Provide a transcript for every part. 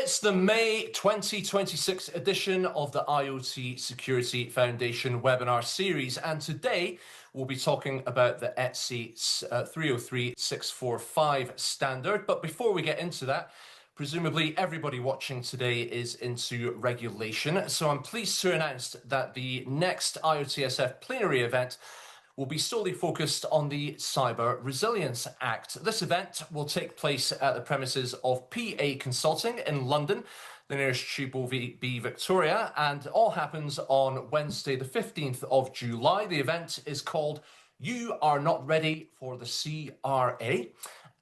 It's the May 2026 edition of the IoT Security Foundation webinar series, and today we'll be talking about the ETSI 303645 standard. But before we get into that, presumably everybody watching today is into regulation, so I'm pleased to announce that the next IoTSF plenary event will be solely focused on the Cyber Resilience Act. This event will take place at the premises of PA Consulting in London. The nearest tube will be Victoria, and all happens on Wednesday, the 15th of July. The event is called You Are Not Ready for the CRA.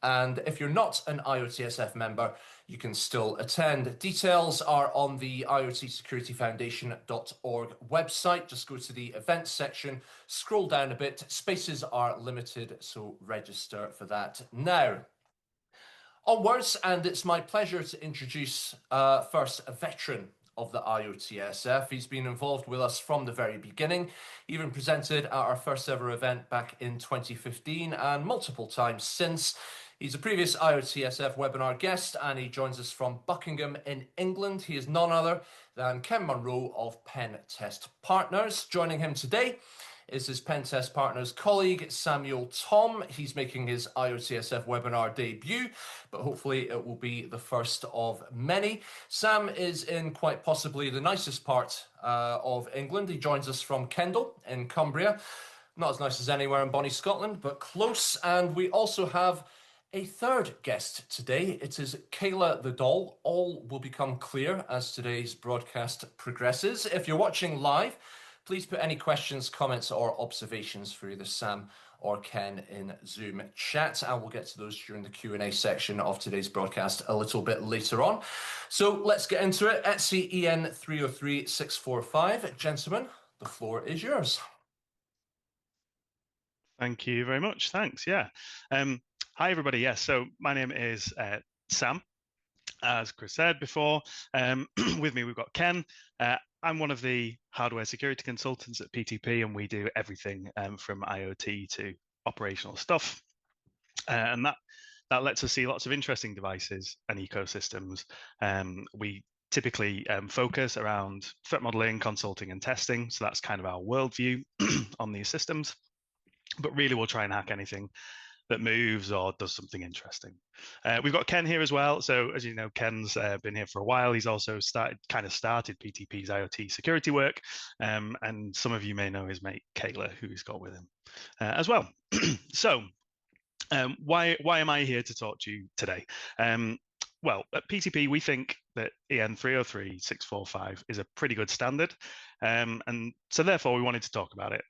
And if you're not an IoTSF member, you can still attend. Details are on the IoTSecurityFoundation.org website. Just go to the events section, scroll down a bit. Spaces are limited, so register for that now. Onwards, and it's my pleasure to introduce first a veteran of the IoTSF. He's been involved with us from the very beginning, even presented at our first ever event back in 2015 and multiple times since. He's a previous IoTSF webinar guest, and he joins us from Buckingham in England. He is none other than Ken Munro of Pen Test Partners. Joining him today is his Pen Test Partners colleague, Samuel Thom. He's making his IoTSF webinar debut, but hopefully it will be the first of many. Sam is in quite possibly the nicest part of England. He joins us from Kendal in Cumbria. Not as nice as anywhere in bonny Scotland, but close. And we also have a third guest today. It is Kayla the doll. All will become clear as today's broadcast progresses. If you're watching live, please put any questions, comments, or observations for either Sam or Ken in Zoom chat, and we'll get to those during the Q&A section of today's broadcast a little bit later on. So let's get into it. ETSI EN 303645. Gentlemen, the floor is yours. Thank you very much. Thanks. Yeah. Hi, everybody. Yes, so my name is Sam, as Chris said before. With me, we've got Ken. I'm one of the hardware security consultants at PTP, and we do everything from IoT to operational stuff. And that lets us see lots of interesting devices and ecosystems. We typically focus around threat modeling, consulting, and testing. So that's kind of our worldview on these systems. But really, we'll try and hack anything that moves or does something interesting. We've got Ken here as well. So as you know, Ken's been here for a while. He's also started PTP's IoT security work. And some of you may know his mate, Kayla, who he's got with him as well. So why am I here to talk to you today? Well, at PTP, we think that EN 303645 is a pretty good standard. And so therefore, we wanted to talk about it.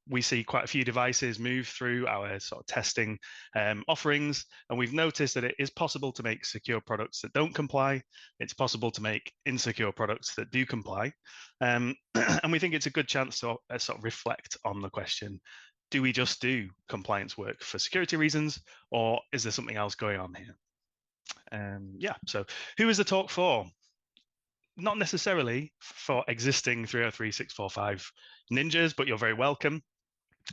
We see quite a few devices move through our sort of testing offerings, and we've noticed that it is possible to make secure products that don't comply. It's possible to make insecure products that do comply. And we think it's a good chance to sort of reflect on the question, do we just do compliance work for security reasons, or is there something else going on here? Yeah, so who is the talk for? Not necessarily for existing 303645 ninjas, but you're very welcome.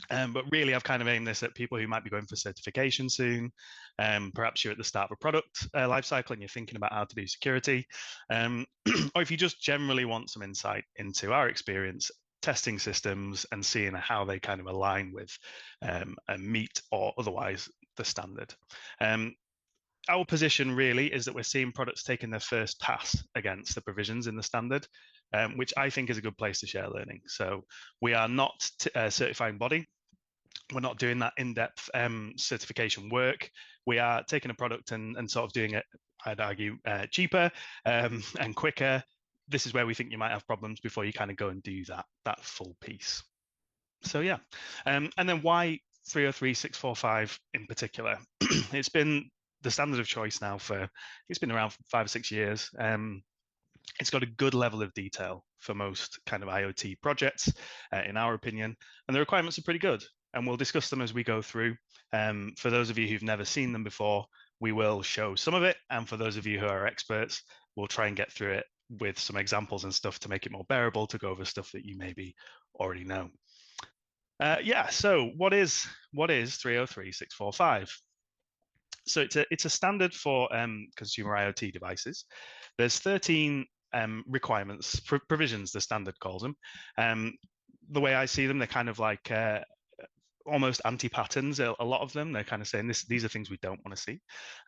But really, I've kind of aimed this at people who might be going for certification soon. Perhaps you're at the start of a product lifecycle and you're thinking about how to do security. Or if you just generally want some insight into our experience testing systems and seeing how they kind of align with and meet or otherwise the standard. Our position really is that we're seeing products taking their first pass against the provisions in the standard, which I think is a good place to share learning. So we are not a certifying body. We're not doing that in-depth certification work. We are taking a product and sort of doing it, I'd argue, cheaper and quicker. This is where we think you might have problems before you kind of go and do that full piece. So yeah, and then why 303645 in particular? It's been the standard of choice now it's been around for 5 or 6 years. It's got a good level of detail for most kind of IoT projects, in our opinion, and the requirements are pretty good. And we'll discuss them as we go through. For those of you who've never seen them before, we will show some of it. And for those of you who are experts, we'll try and get through it with some examples and stuff to make it more bearable, to go over stuff that you maybe already know. Yeah, so what is 303645? So it's a standard for consumer IoT devices. there's 13 requirements, provisions, the standard calls them. The way I see them, they're kind of like almost anti-patterns. A lot of them, they're kind of saying these are things we don't want to see.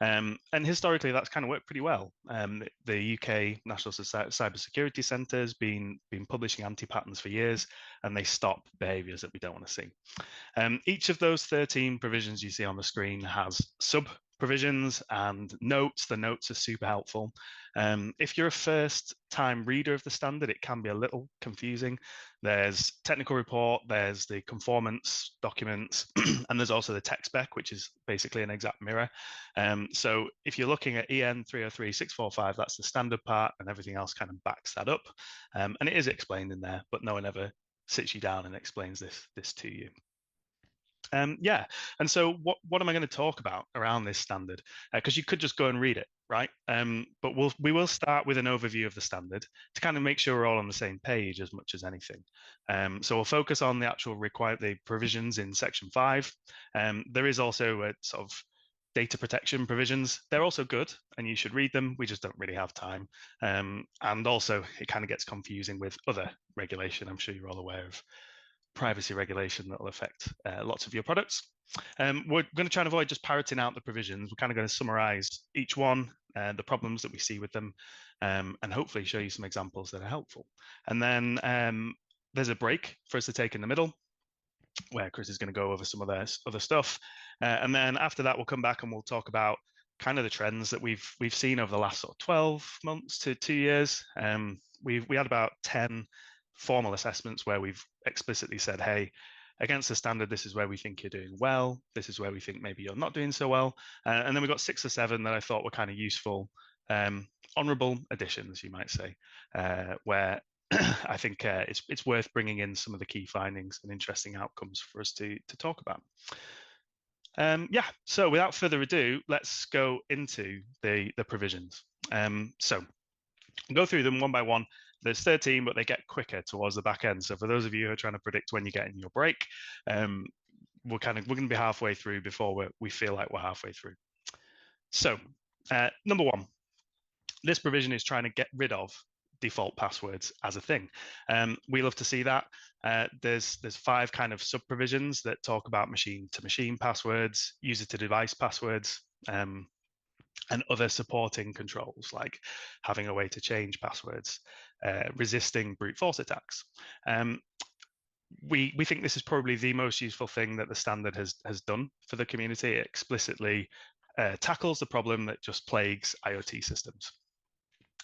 And historically, that's kind of worked pretty well. The UK National Cybersecurity Centre has been publishing anti-patterns for years, and they stop behaviours that we don't want to see. Each of those 13 provisions you see on the screen has sub-provisions and notes. The notes are super helpful. If you're a first-time reader of the standard, it can be a little confusing. There's technical report, there's the conformance documents, and there's also the tech spec, which is basically an exact mirror. So if you're looking at EN 303.645, that's the standard part, and everything else kind of backs that up. And it is explained in there, but no one ever sits you down and explains this to you. Yeah, and so what am I going to talk about around this standard? Because you could just go and read it, right? But we will start with an overview of the standard to kind of make sure we're all on the same page as much as anything. So we'll focus on the actual the provisions in section 5. There is also a sort of data protection provisions. They're also good, and you should read them. We just don't really have time. And also, it kind of gets confusing with other regulation. I'm sure you're all aware of privacy regulation that will affect lots of your products. We're going to try and avoid just parroting out the provisions. We're kind of going to summarize each one, the problems that we see with them, and hopefully show you some examples that are helpful. And then there's a break for us to take in the middle, where Chris is going to go over some of their other stuff. And then after that, we'll come back and we'll talk about kind of the trends that we've seen over the last sort of 12 months to 2 years. We had about 10 formal assessments where we've explicitly said, hey, against the standard, this is where we think you're doing well. This is where we think maybe you're not doing so well. And then we've got 6 or 7 that I thought were kind of useful, honourable additions, you might say, where I think it's worth bringing in some of the key findings and interesting outcomes for us to talk about. Yeah, so without further ado, let's go into the provisions. So I'll go through them one by one. There's 13, but they get quicker towards the back end. So for those of you who are trying to predict when you get in your break, we're going to be halfway through before we feel like we're halfway through. So number 1, this provision is trying to get rid of default passwords as a thing. We love to see that. There's 5 kind of sub provisions that talk about machine-to-machine passwords, user-to-device passwords, and other supporting controls like having a way to change passwords, resisting brute force attacks. We think this is probably the most useful thing that the standard has done for the community. It explicitly tackles the problem that just plagues IoT systems.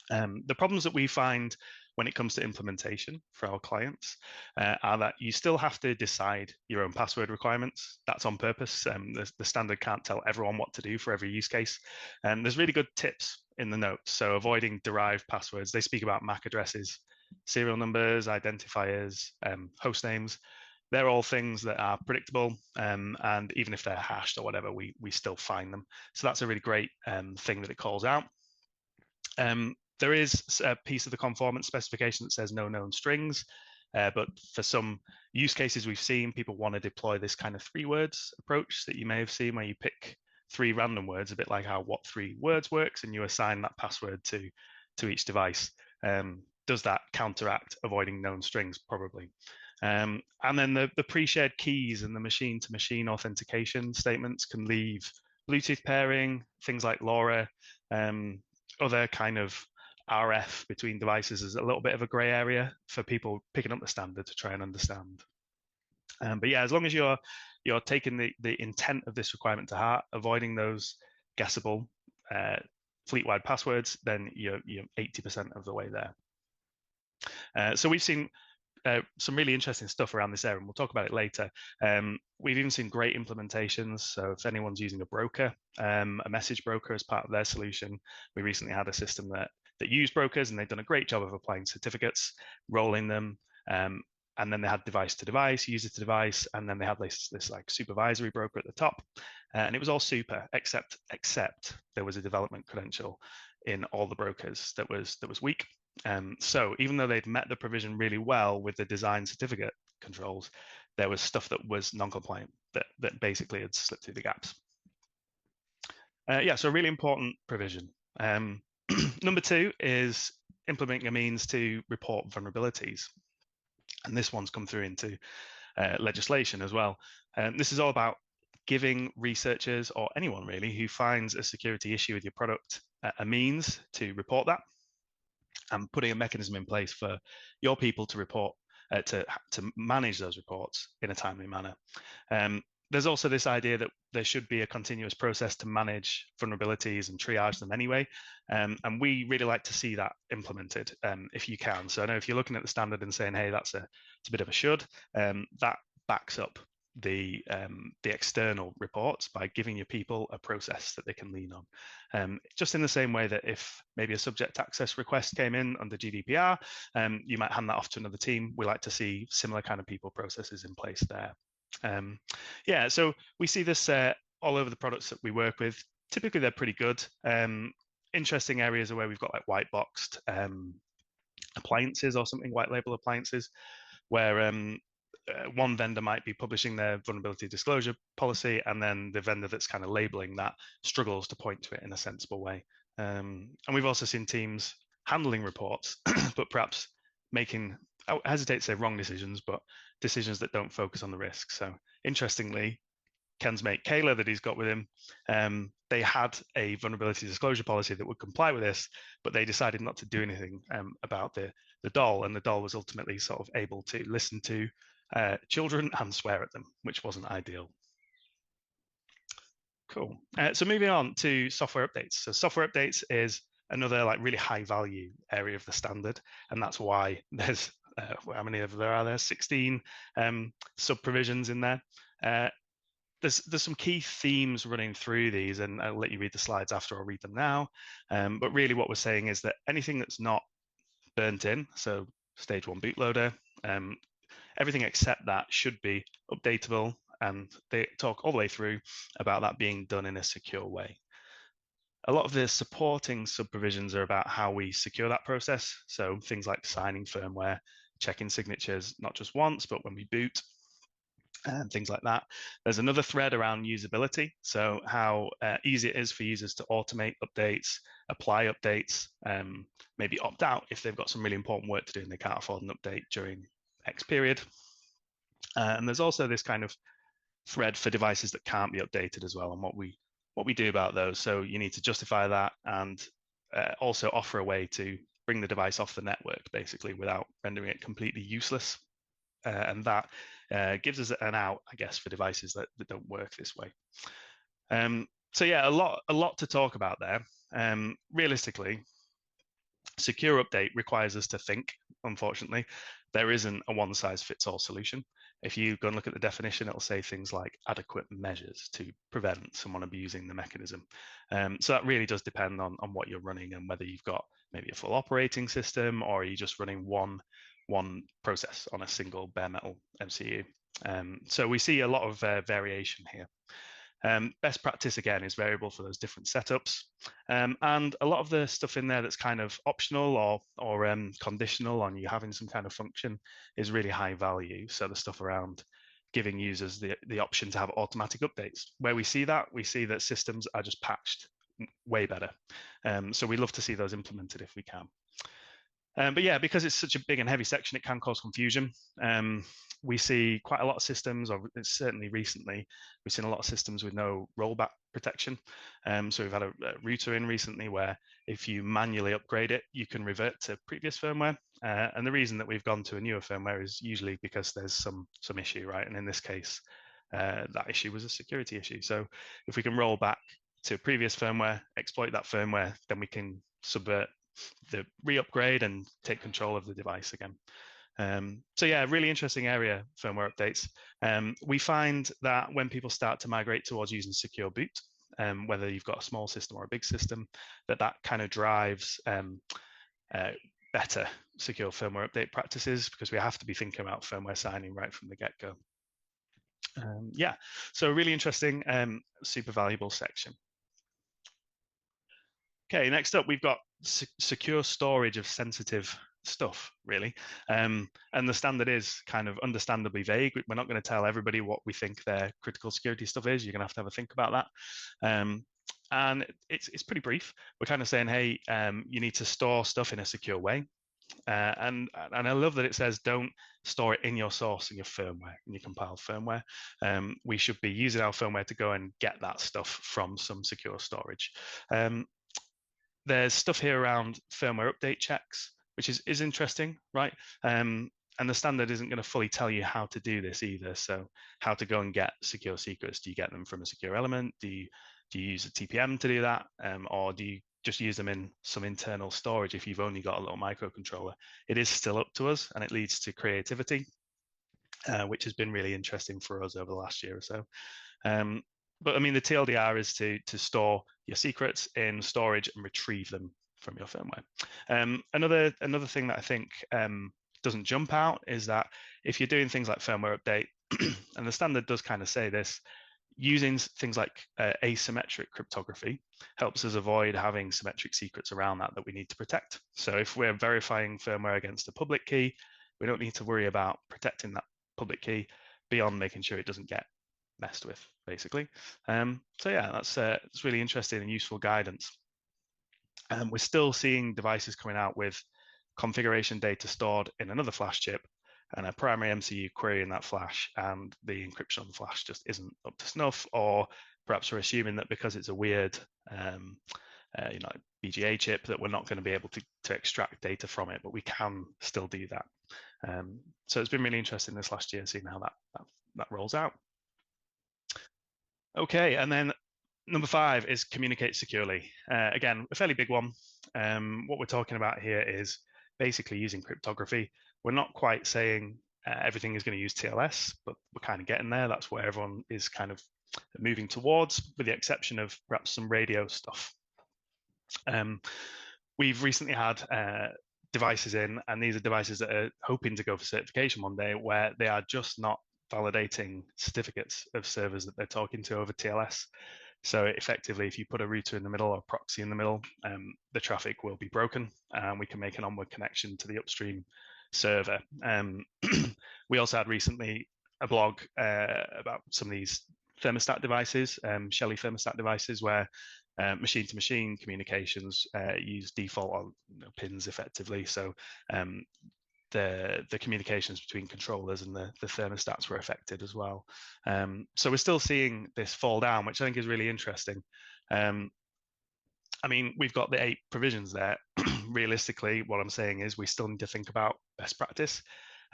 The problems that we find when it comes to implementation for our clients are that you still have to decide your own password requirements. That's on purpose. The standard can't tell everyone what to do for every use case. And there's really good tips in the notes. So avoiding derived passwords. They speak about MAC addresses, serial numbers, identifiers, host names. They're all things that are predictable, and even if they're hashed or whatever, we still find them. So that's a really great thing that it calls out. There is a piece of the conformance specification that says no known strings, but for some use cases we've seen, people want to deploy this kind of 3 words approach that you may have seen, where you pick 3 random words, a bit like how what 3 words works, and you assign that password to each device. Does that counteract avoiding known strings? Probably. And then the pre-shared keys and the machine-to-machine authentication statements can leave Bluetooth pairing, things like LoRa, other kind of RF between devices is a little bit of a gray area for people picking up the standard to try and understand. But yeah, as long as you're taking the intent of this requirement to heart, avoiding those guessable fleet-wide passwords, then you're 80% of the way there. So we've seen some really interesting stuff around this area, and we'll talk about it later. We've even seen great implementations. So if anyone's using a broker, a message broker as part of their solution, we recently had a system that used brokers, and they've done a great job of applying certificates, rolling them, and then they had device to device, user to device, and then they had this like supervisory broker at the top, and it was all super, except there was a development credential in all the brokers that was weak. So even though they'd met the provision really well with the design certificate controls, there was stuff that was non-compliant that basically had slipped through the gaps. Yeah, so a really important provision. Number two is implementing a means to report vulnerabilities. And this one's come through into legislation as well. This is all about giving researchers or anyone really who finds a security issue with your product a means to report that, and putting a mechanism in place for your people to report, to manage those reports in a timely manner. There's also this idea that there should be a continuous process to manage vulnerabilities and triage them anyway. And we really like to see that implemented if you can. So I know if you're looking at the standard and saying, hey, it's a bit of a should, that backs up the external reports by giving your people a process that they can lean on. Just in the same way that if maybe a subject access request came in under GDPR, you might hand that off to another team. We like to see similar kind of people processes in place there. Yeah, so we see this all over the products that we work with. Typically, they're pretty good. Interesting areas are where we've got like white boxed appliances or something, white label appliances, where one vendor might be publishing their vulnerability disclosure policy, and then the vendor that's kind of labeling that struggles to point to it in a sensible way. And we've also seen teams handling reports, but perhaps making, I hesitate to say wrong decisions, but decisions that don't focus on the risk. So interestingly, Ken's mate Kayla that he's got with him, they had a vulnerability disclosure policy that would comply with this, but they decided not to do anything about the doll, and the doll was ultimately sort of able to listen to children and swear at them, which wasn't ideal. Cool. So moving on to software updates. So software updates is another like really high value area of the standard, and that's why there's how many of there are there? 16 sub provisions in there. There's some key themes running through these, and I'll let you read the slides after. I'll read them now. But really, what we're saying is that anything that's not burnt in, so stage 1 bootloader, everything except that should be updatable, and they talk all the way through about that being done in a secure way. A lot of the supporting sub-provisions are about how we secure that process. So things like signing firmware, checking signatures, not just once, but when we boot, and things like that. There's another thread around usability. So how easy it is for users to automate updates, apply updates, maybe opt out if they've got some really important work to do and they can't afford an update during X period. And there's also this kind of thread for devices that can't be updated as well, and what we do about those. So you need to justify that, and also offer a way to bring the device off the network, basically, without rendering it completely useless. And that gives us an out, I guess, for devices that don't work this way. So yeah, a lot to talk about there. Realistically, secure update requires us to think. Unfortunately, there isn't a one-size-fits-all solution. If you go and look at the definition, it'll say things like adequate measures to prevent someone abusing the mechanism. So that really does depend on what you're running and whether you've got maybe a full operating system, or are you just running one process on a single bare metal MCU. So we see a lot of variation here. Best practice, again, is variable for those different setups. And a lot of the stuff in there that's kind of optional or conditional on you having some kind of function is really high value. So the stuff around giving users the option to have automatic updates. Where we see that systems are just patched way better. So we love to see those implemented if we can. But yeah, because it's such a big and heavy section, it can cause confusion. We see quite a lot of systems, or certainly recently, we've seen a lot of systems with no rollback protection. So we've had a router in recently where if you manually upgrade it, you can revert to previous firmware. And the reason that we've gone to a newer firmware is usually because there's some issue, right? And in this case, that issue was a security issue. So if we can roll back to previous firmware, exploit that firmware, then we can subvert the re-upgrade and take control of the device again. So yeah, really interesting area, firmware updates. We find that when people start to migrate towards using secure boot, whether you've got a small system or a big system, that kind of drives better secure firmware update practices, because we have to be thinking about firmware signing right from the get-go. Yeah, so really interesting, super valuable section. Okay, next up, we've got secure storage of sensitive stuff, really. And the standard is kind of understandably vague. We're not going to tell everybody what we think their critical security stuff is. You're going to have a think about that. And it's pretty brief. We're kind of saying, hey, you need to store stuff in a secure way. And I love that it says don't store it in your source, in your firmware, in your compiled firmware. We should be using our firmware to go and get that stuff from some secure storage. There's stuff here around firmware update checks, which is interesting, right? And the standard isn't going to fully tell you how to do this either. So how to go and get secure secrets? Do you get them from a secure element? Do you use a TPM to do that, or do you just use them in some internal storage if you've only got a little microcontroller? It is still up to us, and it leads to creativity, which has been really interesting for us over the last year or so. But I mean, the TLDR is to store your secrets in storage and retrieve them from your firmware. Another thing that I think doesn't jump out is that if you're doing things like firmware update, and the standard does kind of say this, using things like asymmetric cryptography helps us avoid having symmetric secrets around that we need to protect. So if we're verifying firmware against a public key, we don't need to worry about protecting that public key beyond making sure it doesn't get messed with, basically. So yeah, that's really interesting and useful guidance. We're still seeing devices coming out with configuration data stored in another flash chip and a primary MCU querying that flash, and the encryption on the flash just isn't up to snuff, or perhaps we're assuming that because it's a weird BGA chip that we're not going to be able to extract data from it, but we can still do that. So it's been really interesting this last year seeing how that rolls out. Okay, and then number 5 is communicate securely. Again, a fairly big one. What we're talking about here is basically using cryptography. We're not quite saying everything is going to use TLS, but we're kind of getting there. That's where everyone is kind of moving towards, with the exception of perhaps some radio stuff. We've recently had devices in, and these are devices that are hoping to go for certification one day, where they are just not validating certificates of servers that they're talking to over TLS. So effectively, if you put a router in the middle or a proxy in the middle, the traffic will be broken, and we can make an onward connection to the upstream server. We also had recently a blog about some of these thermostat devices, Shelly thermostat devices, where machine-to-machine communications use default pins effectively. So the communications between controllers and the thermostats were affected as well. So we're still seeing this fall down, which I think is really interesting. I mean, we've got the 8 provisions there. Realistically, what I'm saying is we still need to think about best practice.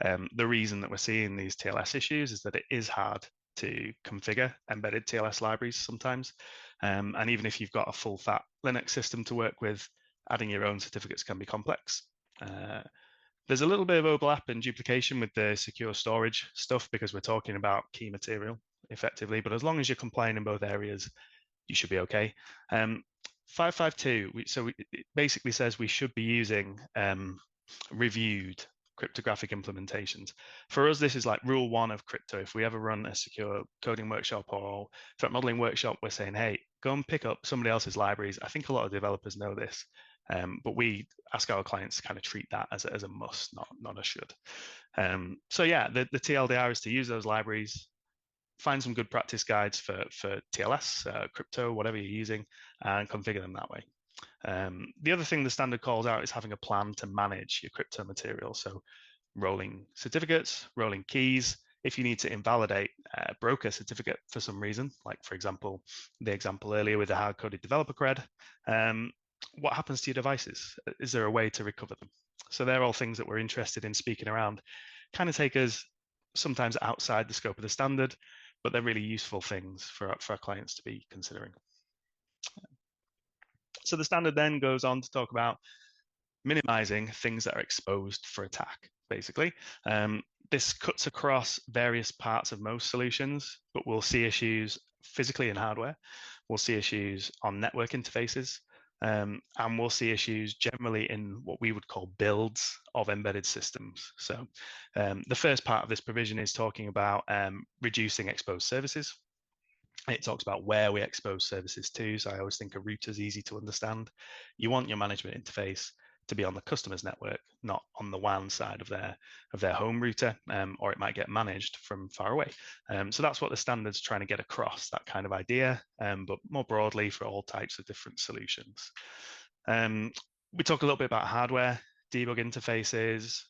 The reason that we're seeing these TLS issues is that it is hard to configure embedded TLS libraries sometimes. And even if you've got a full fat Linux system to work with, adding your own certificates can be complex. There's a little bit of overlap and duplication with the secure storage stuff because we're talking about key material effectively, but as long as you're complying in both areas, you should be okay. 552, it basically says we should be using reviewed cryptographic implementations. For us, this is like rule 1 of crypto. If we ever run a secure coding workshop or threat modeling workshop, we're saying, hey, go and pick up somebody else's libraries. I think a lot of developers know this. But we ask our clients to kind of treat that as a must, not a should. So yeah, the TLDR is to use those libraries, find some good practice guides for TLS, crypto, whatever you're using, and configure them that way. The other thing the standard calls out is having a plan to manage your crypto material. So rolling certificates, rolling keys. If you need to invalidate a broker certificate for some reason, like for example, the example earlier with the hard-coded developer cred, what happens to your devices? Is there a way to recover them? So they're all things that we're interested in speaking around. Kind of take us sometimes outside the scope of the standard, but they're really useful things for our clients to be considering. So the standard then goes on to talk about minimizing things that are exposed for attack, basically. This cuts across various parts of most solutions, but we'll see issues physically in hardware. We'll see issues on network interfaces. And we'll see issues generally in what we would call builds of embedded systems. So the first part of this provision is talking about reducing exposed services. It talks about where we expose services to. So I always think a router is easy to understand. You want your management interface to be on the customer's network, not on the WAN side of their home router, or it might get managed from far away. So that's what the standard's trying to get across, that kind of idea, but more broadly for all types of different solutions. We talk a little bit about hardware, debug interfaces,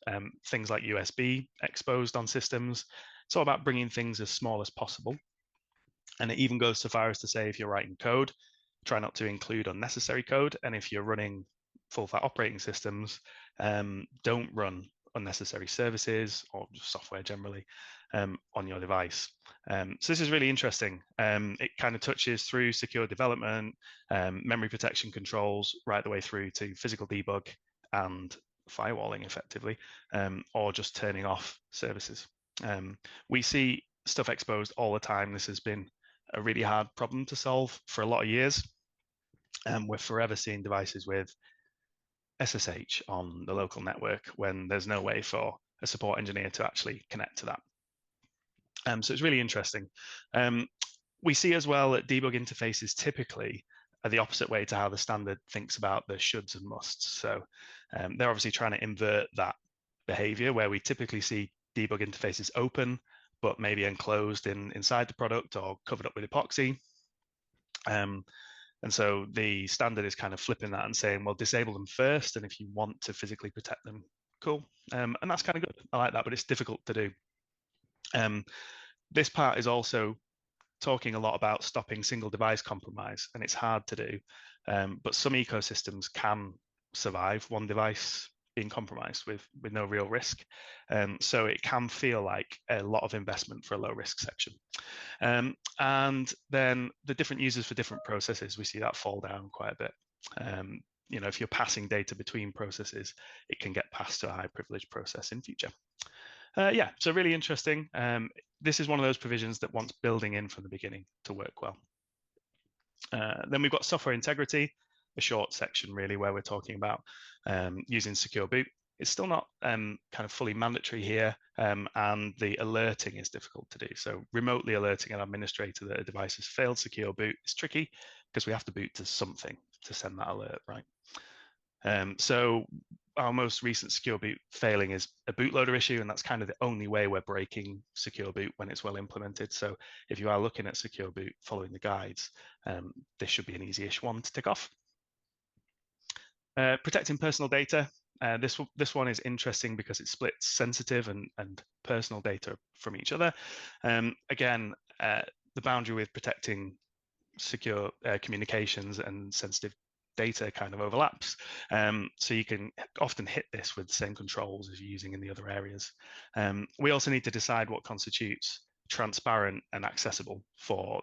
things like USB exposed on systems. It's all about bringing things as small as possible. And it even goes so far as to say, if you're writing code, try not to include unnecessary code. And if you're running full fat operating systems, don't run unnecessary services or software generally on your device. So this is really interesting. It kind of touches through secure development, memory protection controls, right the way through to physical debug and firewalling effectively, or just turning off services. We see stuff exposed all the time. This has been a really hard problem to solve for a lot of years. We're forever seeing devices with SSH on the local network when there's no way for a support engineer to actually connect to that. So it's really interesting. We see as well that debug interfaces typically are the opposite way to how the standard thinks about the shoulds and musts. So they're obviously trying to invert that behavior where we typically see debug interfaces open, but maybe enclosed inside the product or covered up with epoxy. And so the standard is kind of flipping that and saying, well, disable them first. And if you want to physically protect them, cool. And that's kind of good. I like that, but it's difficult to do. This part is also talking a lot about stopping single device compromise, and it's hard to do. But some ecosystems can survive one device being compromised with no real risk. So it can feel like a lot of investment for a low risk section. And then the different users for different processes, we see that fall down quite a bit. If you're passing data between processes, it can get passed to a high privilege process in future. So really interesting. This is one of those provisions that wants building in from the beginning to work well. Then we've got software integrity, a short section really where we're talking about using secure boot. It's still not kind of fully mandatory here, and the alerting is difficult to do. So remotely alerting an administrator that a device has failed secure boot is tricky because we have to boot to something to send that alert, right? So our most recent secure boot failing is a bootloader issue, and that's kind of the only way we're breaking secure boot when it's well implemented. So if you are looking at secure boot following the guides, this should be an easy-ish one to tick off. Protecting personal data. This one is interesting because it splits sensitive and personal data from each other. Again, the boundary with protecting secure communications and sensitive data kind of overlaps. So you can often hit this with the same controls as you're using in the other areas. We also need to decide what constitutes transparent and accessible for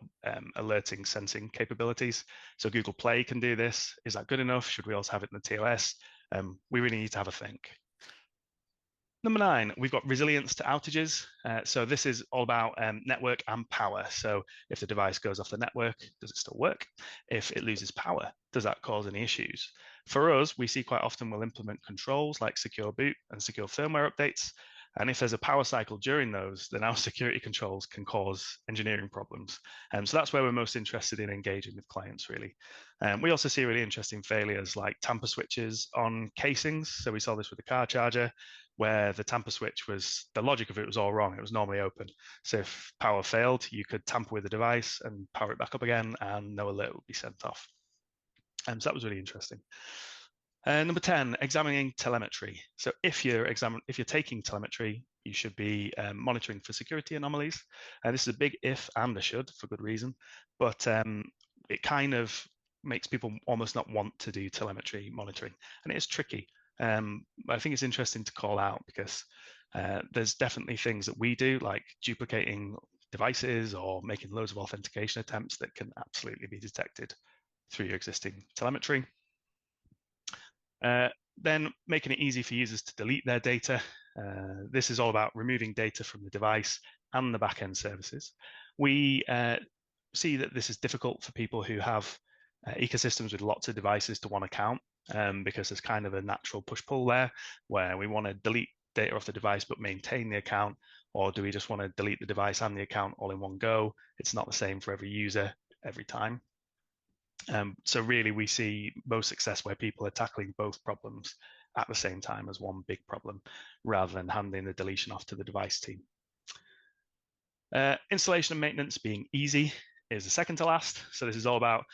alerting sensing capabilities. So Google Play can do this. Is that good enough? Should we also have it in the TOS? We really need to have a think. Number 9, we've got resilience to outages. So this is all about network and power. So if the device goes off the network, does it still work? If it loses power, does that cause any issues? For us, we see quite often we'll implement controls like secure boot and secure firmware updates. And if there's a power cycle during those, then our security controls can cause engineering problems. So that's where we're most interested in engaging with clients, really. We also see really interesting failures like tamper switches on casings. So we saw this with the car charger, where the tamper switch the logic of it was all wrong. It was normally open. So if power failed, you could tamper with the device and power it back up again, and no alert would be sent off. So that was really interesting. Number 10, examining telemetry. So if you're taking telemetry, you should be monitoring for security anomalies. This is a big if and a should for good reason, but it kind of makes people almost not want to do telemetry monitoring, and it is tricky. I think it's interesting to call out because there's definitely things that we do, like duplicating devices or making loads of authentication attempts that can absolutely be detected through your existing telemetry. Then making it easy for users to delete their data. This is all about removing data from the device and the backend services. We see that this is difficult for people who have ecosystems with lots of devices to one account, because there's kind of a natural push-pull there where we want to delete data off the device but maintain the account, or do we just want to delete the device and the account all in one go? It's not the same for every user every time. So really we see most success where people are tackling both problems at the same time as one big problem, rather than handing the deletion off to the device team. Installation and maintenance being easy is the second to last. So this is all about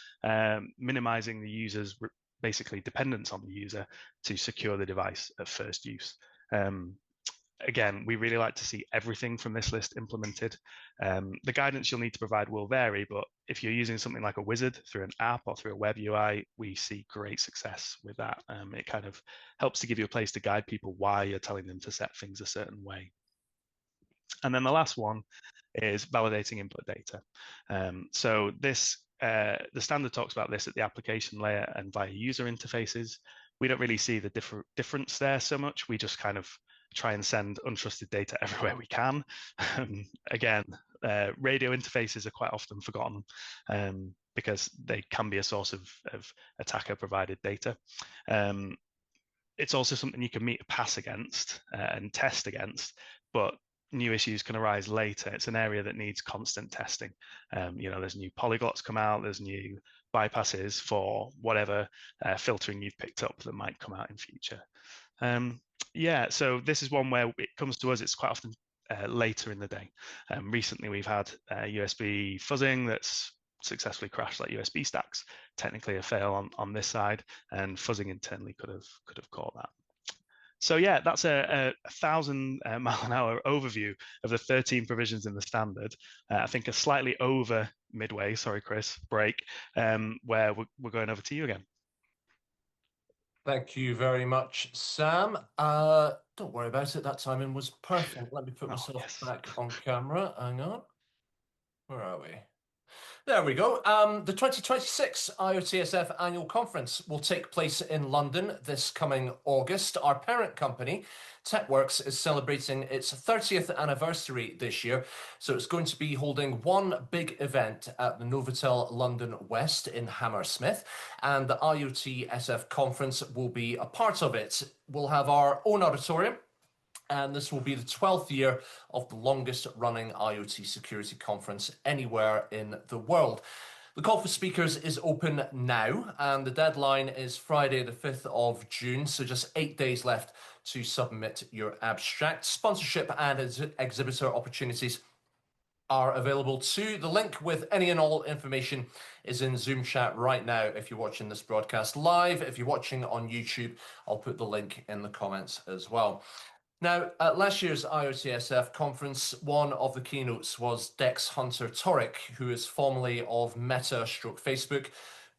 minimizing the user's basically dependence on the user to secure the device at first use. Again, we really like to see everything from this list implemented. The guidance you'll need to provide will vary, but if you're using something like a wizard through an app or through a web UI, we see great success with that. It kind of helps to give you a place to guide people why you're telling them to set things a certain way. And then the last one is validating input data. So this, the standard talks about this at the application layer and via user interfaces. We don't really see the difference there so much. We just kind of try and send untrusted data everywhere we can. Again, radio interfaces are quite often forgotten because they can be a source of attacker provided data. It's also something you can meet a pass against and test against, but new issues can arise later. It's an area that needs constant testing. You know, there's new polyglots come out, there's new bypasses for whatever filtering you've picked up that might come out in future. Yeah, so this is one where it comes to us, it's quite often later in the day. Recently, we've had USB fuzzing that's successfully crashed like USB stacks. Technically a fail on this side, and fuzzing internally could have caught that. So yeah, that's a 1,000-mile-an-hour overview of the 13 provisions in the standard. I think a slightly over midway, sorry, Chris, break, where we're going over to you again. Thank you very much, Sam. Don't worry about it. That timing was perfect. Let me put myself back on camera. Hang on. Where are we? There we go. The 2026 IoTSF Annual Conference will take place in London this coming August. Our parent company, TechWorks, is celebrating its 30th anniversary this year, so it's going to be holding one big event at the Novotel London West in Hammersmith, and the IoTSF conference will be a part of it. We'll have our own auditorium, and this will be the 12th year of the longest running IoT security conference anywhere in the world. The call for speakers is open now, and the deadline is Friday the 5th of June, so just 8 days left to submit your abstract. Sponsorship and exhibitor opportunities are available too. The link with any and all information is in Zoom chat right now if you're watching this broadcast live. If you're watching on YouTube, I'll put the link in the comments as well. Now, at last year's IoTSF conference, one of the keynotes was Dex Hunter-Torek, who is formerly of Meta/Facebook,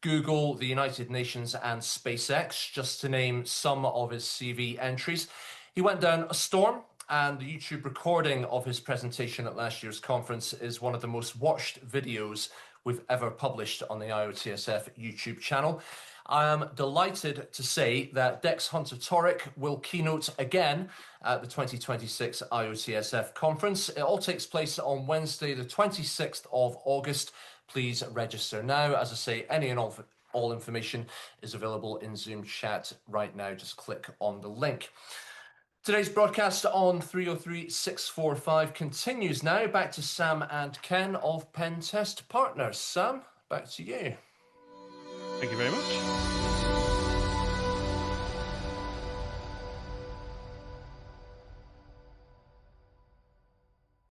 Google, the United Nations, and SpaceX, just to name some of his CV entries. He went down a storm, and the YouTube recording of his presentation at last year's conference is one of the most watched videos we've ever published on the IoTSF YouTube channel. I am delighted to say that Dex Hunter-Torek will keynote again at the 2026 IoTSF conference. It all takes place on Wednesday, the 26th of August. Please register now. As I say, any and all information is available in Zoom chat right now. Just click on the link. Today's broadcast on 303-645 continues now. Back to Sam and Ken of Pentest Partners. Sam, back to you. Thank you very much.